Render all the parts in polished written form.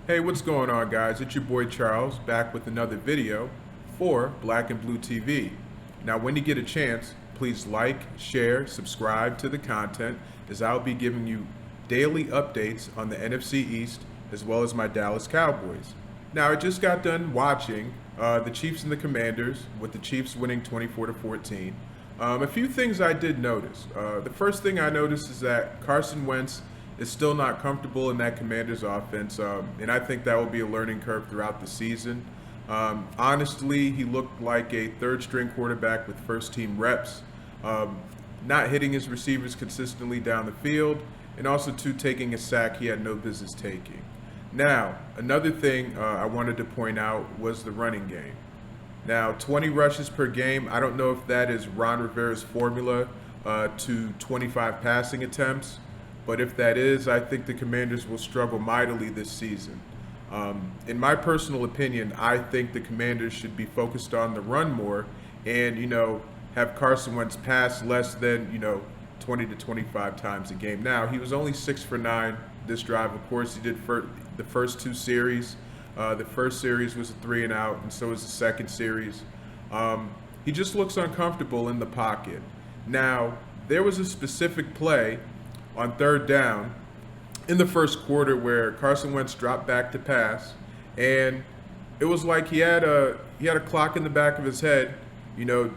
Hey, what's going on, guys? It's your boy Charles back with another video for Black and Blue TV. Now, when you get a chance, please like, share, subscribe to the content as I'll be giving you daily updates on the NFC East as well as my Dallas Cowboys. Now, I just got done watching the Chiefs and the Commanders with the Chiefs winning 24-14. A few things I did notice. The first thing I noticed is that Carson Wentz is still not comfortable in that Commanders offense, and I think that will be a learning curve throughout the season. Honestly, he looked like a third-string quarterback with first-team reps, not hitting his receivers consistently down the field, and also taking a sack he had no business taking. Now, another thing I wanted to point out was the running game. Now, 20 rushes per game, I don't know if that is Ron Rivera's formula to 25 passing attempts, but if that is, I think the Commanders will struggle mightily this season. In my personal opinion, I think the Commanders should be focused on the run more and, have Carson Wentz pass less than, 20 to 25 times a game. Now, he was only 6 for 9 this drive. Of course, he did the first two series. The first series was a 3-and-out, and so was the second series. He just looks uncomfortable in the pocket. Now, there was a specific play on third down in the first quarter where Carson Wentz dropped back to pass, and it was like he had a clock in the back of his head,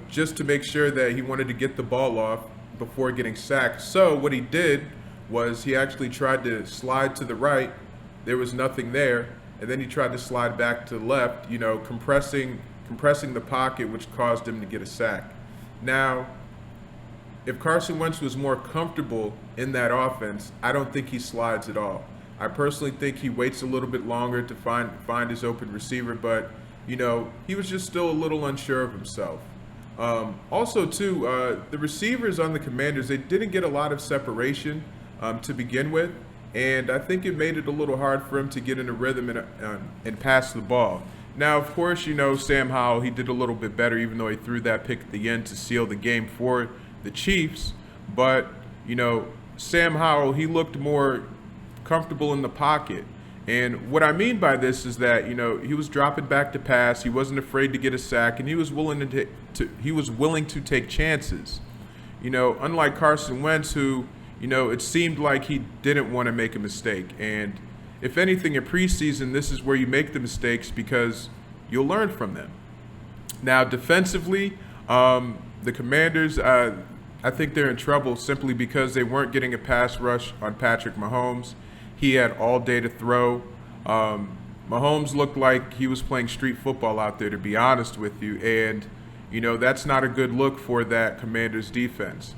just to make sure that he wanted to get the ball off before getting sacked. So what he did was he actually tried to slide to the right. There was nothing there, and then he tried to slide back to the left, compressing the pocket, which caused him to get a sack. Now, if Carson Wentz was more comfortable in that offense, I don't think he slides at all. I personally think he waits a little bit longer to find his open receiver, but he was just still a little unsure of himself. Also, too, the receivers on the Commanders, they didn't get a lot of separation to begin with, and I think it made it a little hard for him to get in a rhythm and pass the ball. Now, of course, Sam Howell, he did a little bit better, even though he threw that pick at the end to seal the game for the Chiefs. But, Sam Howell, he looked more comfortable in the pocket. And what I mean by this is that, he was dropping back to pass. He wasn't afraid to get a sack, and he was willing to take chances. Unlike Carson Wentz, who, it seemed like he didn't want to make a mistake. And if anything, in preseason, this is where you make the mistakes because you'll learn from them. Now, defensively, the Commanders, I think they're in trouble simply because they weren't getting a pass rush on Patrick Mahomes. He had all day to throw. Mahomes looked like he was playing street football out there, to be honest with you. And, that's not a good look for that Commanders defense.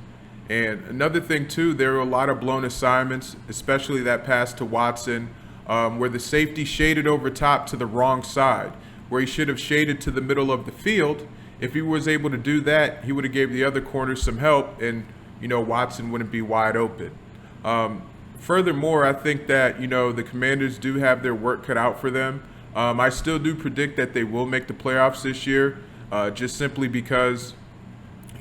And another thing, too, there were a lot of blown assignments, especially that pass to Watson, where the safety shaded over top to the wrong side, where he should have shaded to the middle of the field. If he was able to do that, he would have gave the other corner some help, and, Watson wouldn't be wide open. Furthermore, I think that, the Commanders do have their work cut out for them. I still do predict that they will make the playoffs this year, just simply because,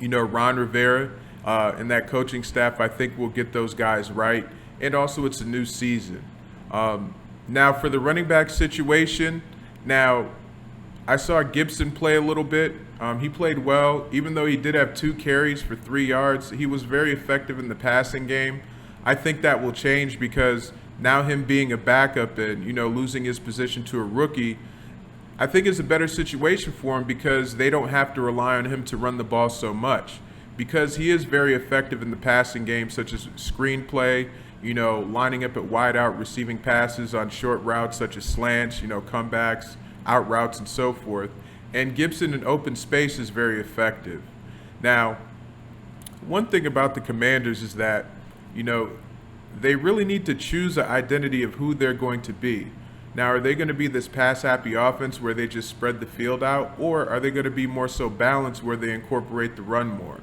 Ron Rivera and that coaching staff, I think, will get those guys right. And also, it's a new season. Now, for the running back situation, I saw Gibson play a little bit. He played well. Even though he did have 2 carries for 3 yards, he was very effective in the passing game. I think that will change because now him being a backup and, losing his position to a rookie, I think it's a better situation for him because they don't have to rely on him to run the ball so much. Because he is very effective in the passing game, such as screenplay, lining up at wide out, receiving passes on short routes such as slants, comebacks, out routes, and so forth. And Gibson in open space is very effective. Now, one thing about the Commanders is that, they really need to choose an identity of who they're going to be. Now, are they going to be this pass-happy offense where they just spread the field out, or are they going to be more so balanced where they incorporate the run more?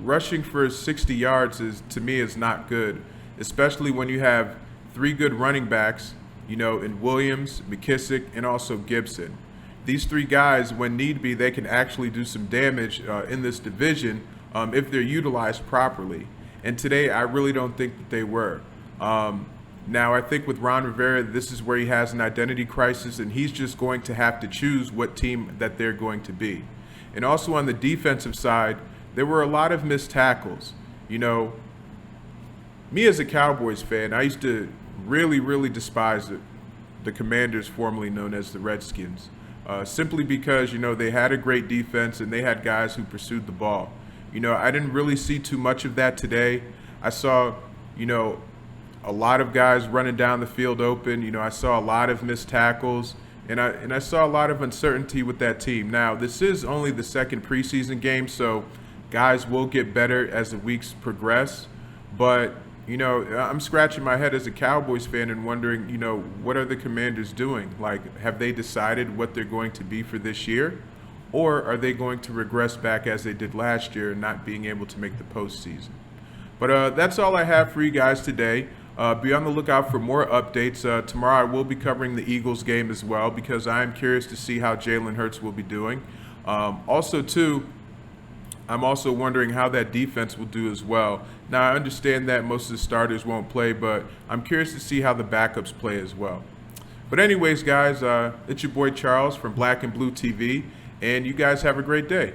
Rushing for 60 yards to me is not good, especially when you have 3 good running backs, in Williams, McKissick, and also Gibson. These 3 guys, when need be, they can actually do some damage in this division if they're utilized properly. And today, I really don't think that they were. Now, I think with Ron Rivera, this is where he has an identity crisis, and he's just going to have to choose what team that they're going to be. And also on the defensive side, there were a lot of missed tackles. You know, me as a Cowboys fan, I used to really despise the Commanders, formerly known as the Redskins, simply because, you know, they had a great defense and they had guys who pursued the ball. You know, I didn't really see too much of that today. I saw, you know, a lot of guys running down the field open. You know, I saw a lot of missed tackles, and I saw a lot of uncertainty with that team. Now, this is only the second preseason game, so guys will get better as the weeks progress. But, you know, I'm scratching my head as a Cowboys fan and wondering, you know, what are the Commanders doing? Like, have they decided what they're going to be for this year? Or are they going to regress back as they did last year and not being able to make the postseason? But that's all I have for you guys today. Be on the lookout for more updates. Tomorrow I will be covering the Eagles game as well because I am curious to see how Jalen Hurts will be doing. Also, too, I'm also wondering how that defense will do as well. Now, I understand that most of the starters won't play, but I'm curious to see how the backups play as well. But anyways, guys, it's your boy Charles from Black and Blue TV, and you guys have a great day.